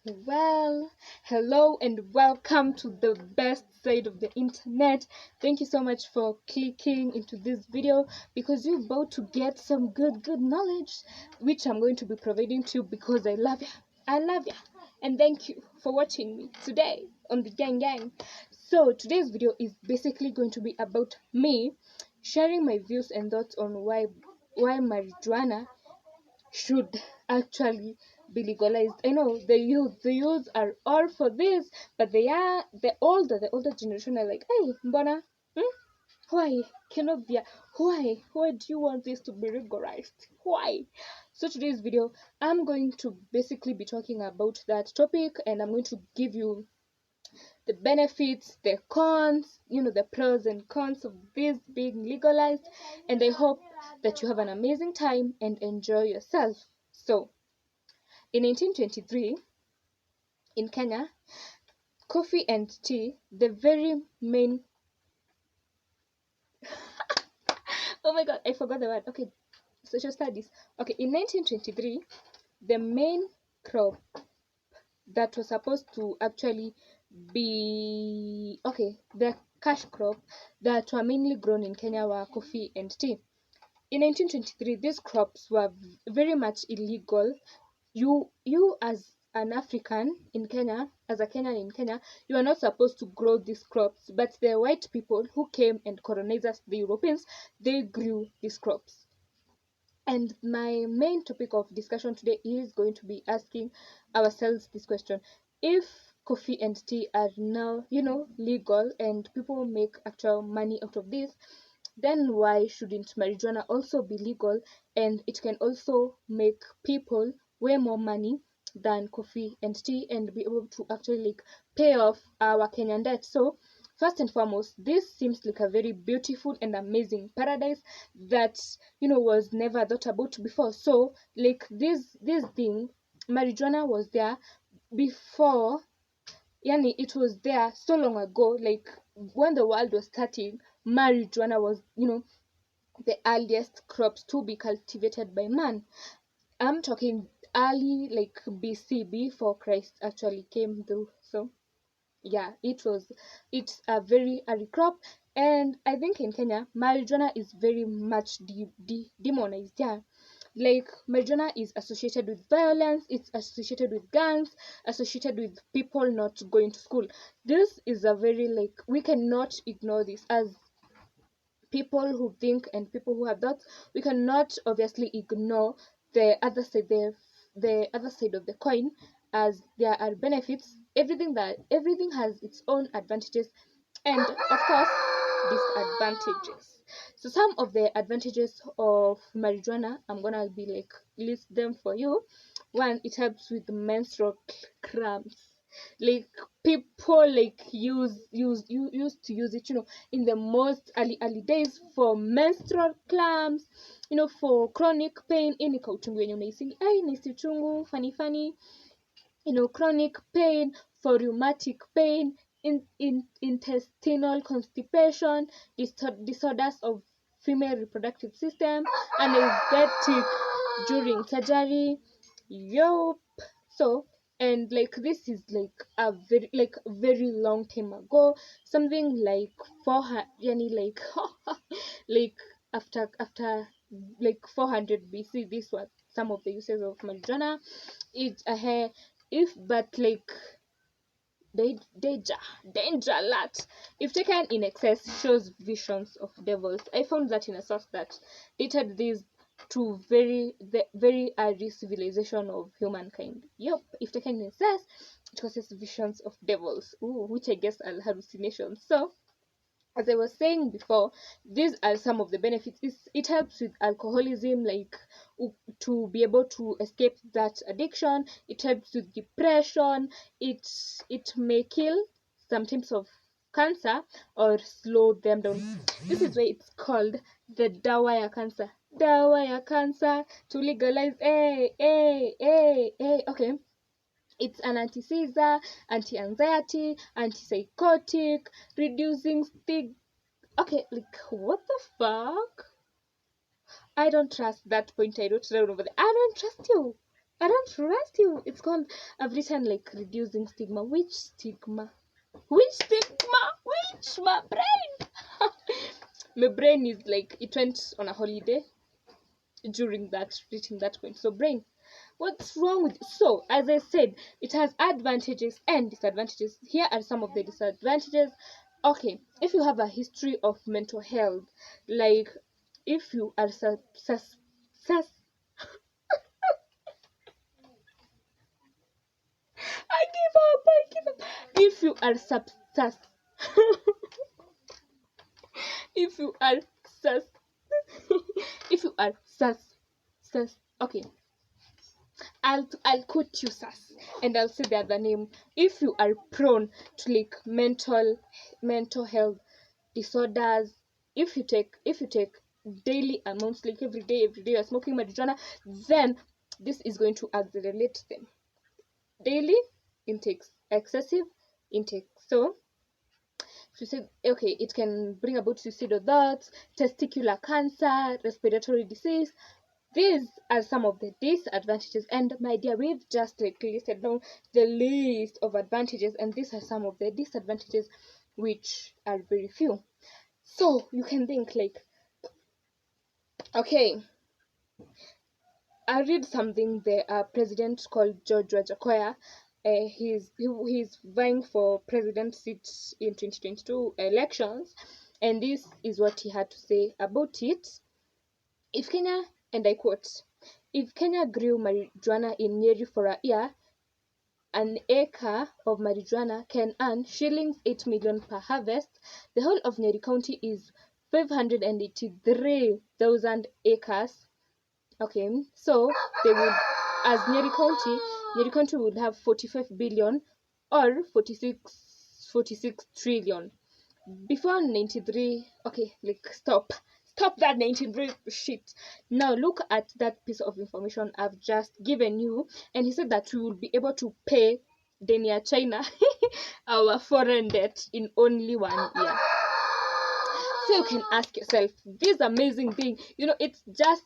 Well, hello and welcome to the best side of the internet. Thank you so much for clicking into this video because you're about to get some good knowledge, which I'm going to be providing to you because I love you. I love you. And thank you for watching me today on the gang. So today's video is basically going to be about me sharing my views and thoughts on why marijuana should actually be legalized. I know the youth are all for this, but the older generation are like, hey, mbona, why cannot be? Why do you want this to be regularized? Why? So today's video, I'm going to basically be talking about that topic, and I'm going to give you the benefits, the cons, the pros and cons of this being legalized. And I hope that you have an amazing time and enjoy yourself. So, in 1923, in Kenya, coffee and tea, the very main. Oh my god, I forgot the word. Okay, social studies. Okay, in 1923, the main crop that was supposed to actually be the cash crop that were mainly grown in Kenya were coffee and tea. In 1923, these crops were very much illegal. You as an African in Kenya, as a Kenyan in Kenya, you are not supposed to grow these crops, but the white people who came and colonized us, the Europeans, they grew these crops. And my main topic of discussion today is going to be asking ourselves this question: if coffee and tea are now, legal and people make actual money out of this, then why shouldn't marijuana also be legal, and it can also make people way more money than coffee and tea and be able to actually pay off our Kenyan debt? So first and foremost, this seems like a very beautiful and amazing paradise that was never thought about before. So this thing, marijuana was there before. Yani, it was there so long ago, like when the world was starting. Marijuana was, the earliest crops to be cultivated by man. I'm talking early, like BC, before Christ actually came through. So yeah, it's a very early crop. And I think in Kenya, marijuana is very much demonized. Yeah, like marijuana is associated with violence, it's associated with gangs, associated with people not going to school. This is a very, like, we cannot ignore this as people who think and people who have thoughts. We cannot obviously ignore the other side, the other side of the coin, as there are benefits. Everything has its own advantages and, of course, disadvantages. So some of the advantages of marijuana, I'm gonna be like list them for you. One, it helps with menstrual cramps. Like, people like used to use it, in the most early days for menstrual cramps, for chronic pain. Ini kauchungu yenye unaisi ai naisi uchungu fani, chronic pain, for rheumatic pain, in intestinal constipation, disorders of female reproductive system, anesthetic during surgery. Yup. So, and like this is like a very long time ago, something like 400, yani like like after like 400 BC. These were some of the uses of marijuana. It if but like danger alert if taken in excess shows visions of devils. I found that in a source that dated this to the very early civilization of humankind. Yep, if taken in excess, it causes visions of devils. Ooh, which I guess are hallucinations. So as I was saying before, these are some of the benefits. It helps with alcoholism, like to be able to escape that addiction. It helps with depression. It may kill some types of cancer or slow them down. This is why it's called the dawa ya cancer. Dawa ya cancer to legalize. Hey. Okay. It's an anti-seizure, anti-anxiety, antipsychotic, reducing Okay, like, what the fuck? I don't trust that point I wrote down over there. I don't trust you. I don't trust you. It's called, I've written like reducing stigma. Which stigma? Which stigma? Which? My brain. My brain is like, it went on a holiday during that reaching that point. So brain, what's wrong with, so as I said, it has advantages and disadvantages. Here are some of the disadvantages. Okay, if you have a history of mental health, like if you are I give up. If you are if you are sus if you are sus okay, I'll quote you sus, and I'll say the other name. If you are prone to like mental health disorders, if you take daily amounts, like every day you're smoking marijuana, then this is going to accelerate them. Daily intakes, excessive intake. So suicide, okay, it can bring about suicidal thoughts, testicular cancer, respiratory disease. These are some of the disadvantages, and my dear, we've just like listed down the list of advantages, and these are some of the disadvantages, which are very few. So you can think like, okay, I read something. The president called George Rajakoya, he's vying for president seat in 2022 elections, and this is what he had to say about it. If Kenya, and I quote, if Kenya grew marijuana in Nyeri for a year, an acre of marijuana can earn shillings 8 million per harvest. The whole of Nyeri County is 583,000 acres. Okay, so they would, as Nyeri County would have 45 billion or 46 trillion. Before 93, okay, like stop that 93 shit. Now look at that piece of information I've just given you, and he said that we will be able to pay Denia China our foreign debt in only 1 year. So you can ask yourself, this amazing thing, it's just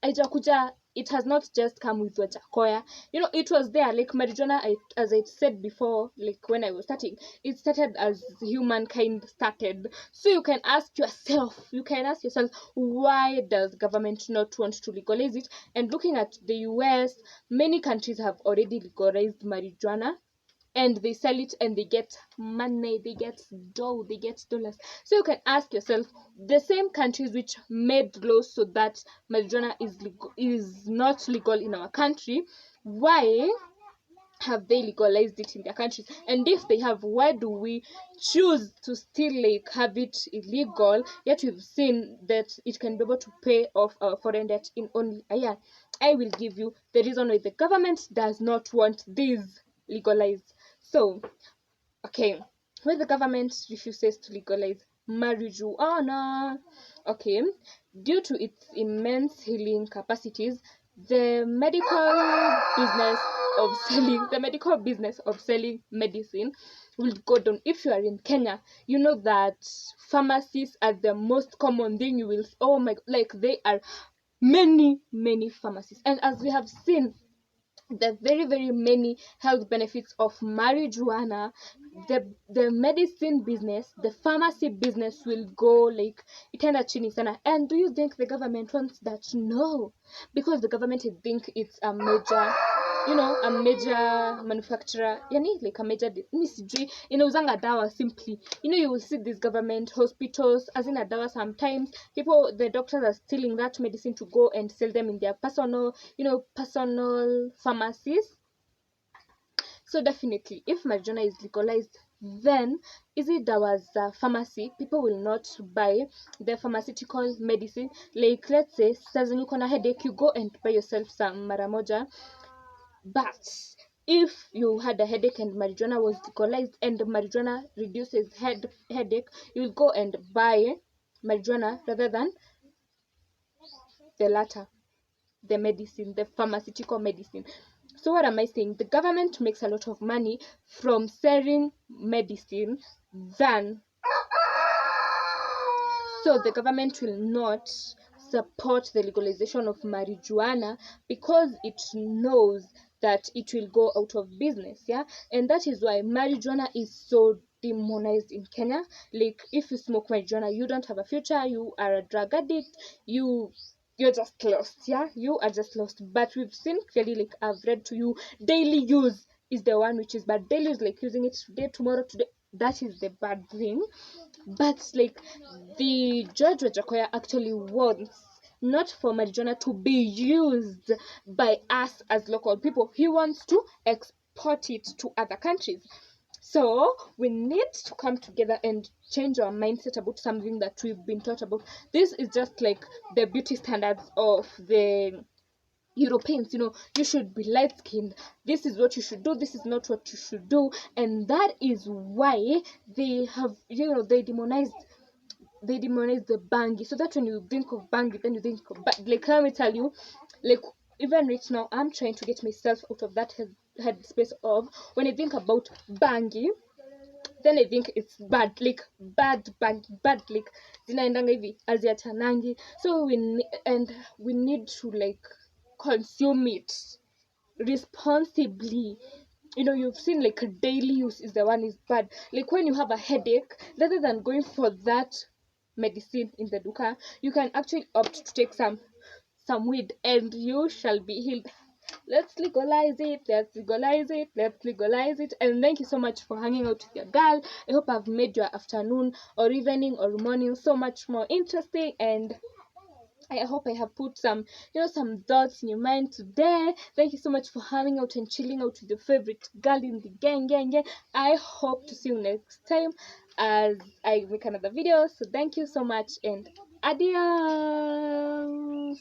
Ajakuja, it has not just come with Wajakoya. It was there, like marijuana, as I said before, like when I was starting, it started as humankind started. So you can ask yourself, why does government not want to legalize it? And looking at the US, many countries have already legalized marijuana, and they sell it and they get money, they get dough, they get dollars. So you can ask yourself, the same countries which made laws so that marijuana is not legal in our country, why have they legalized it in their countries? And if they have, why do we choose to still like have it illegal, yet we've seen that it can be able to pay off our foreign debt in only a year? I will give you the reason why the government does not want these legalized. So, okay, when the government refuses to legalize marijuana, okay, due to its immense healing capacities, the medical business of selling medicine will go down. If you are in Kenya, you know that pharmacies are the most common thing you will, oh my, like they are many pharmacies. And as we have seen, the very many health benefits of marijuana, the medicine business, the pharmacy business will go like itaenda chini sana. And do you think the government wants that? No, because the government, I think it's a major, a major manufacturer, yani like a major sijui inauzanga dawa. Simply, you will see these government hospitals as in a dawa. Sometimes the doctors are stealing that medicine to go and sell them in their personal pharmacies. So definitely, if marijuana is legalized, then is it dawa's pharmacy, people will not buy the pharmaceutical medicine. Like let's say sasa zenye uko na headache, you go and buy yourself some mara moja. But if you had a headache and marijuana was legalized and marijuana reduces headache, you will go and buy marijuana rather than the latter, the medicine, the pharmaceutical medicine. So what am I saying? The government makes a lot of money from selling medicine than, so the government will not support the legalization of marijuana because it knows that it will go out of business. Yeah, and that is why marijuana is so demonized in Kenya. Like, if you smoke marijuana, you don't have a future, you are a drug addict, you're just lost. Yeah, you are just lost. But we've seen clearly, like I've read to you, daily use is the one which is bad. Daily use, like using it today, tomorrow, today, that is the bad thing. But like, the Judge Wajakoya actually wants not for marijuana to be used by us as local people. He wants to export it to other countries. So we need to come together and change our mindset about something that we've been taught about. This is just like the beauty standards of the Europeans. You should be light skinned. This is what you should do. This is not what you should do. And that is why they have, they demonize the bangi. So that when you think of bangi, then you think of, but like, let me tell you, like, even right now, I'm trying to get myself out of that headspace of, when I think about bangi, then I think it's bad, like bad bangi, bad, like zinaendanga hivi aziachanangi. So we need to like consume it responsibly. You've seen like a daily use is the one is bad. Like, when you have a headache, rather than going for that medicine in the duka, you can actually opt to take some weed, and you shall be healed. Let's legalize it. Let's legalize it. Let's legalize it. And thank you so much for hanging out with your girl. I hope I've made your afternoon or evening or morning so much more interesting, and I hope I have put some thoughts in your mind today. Thank you so much for hanging out and chilling out with your favorite girl in the gang. I hope to see you next time as I make another video. So thank you so much, and adios.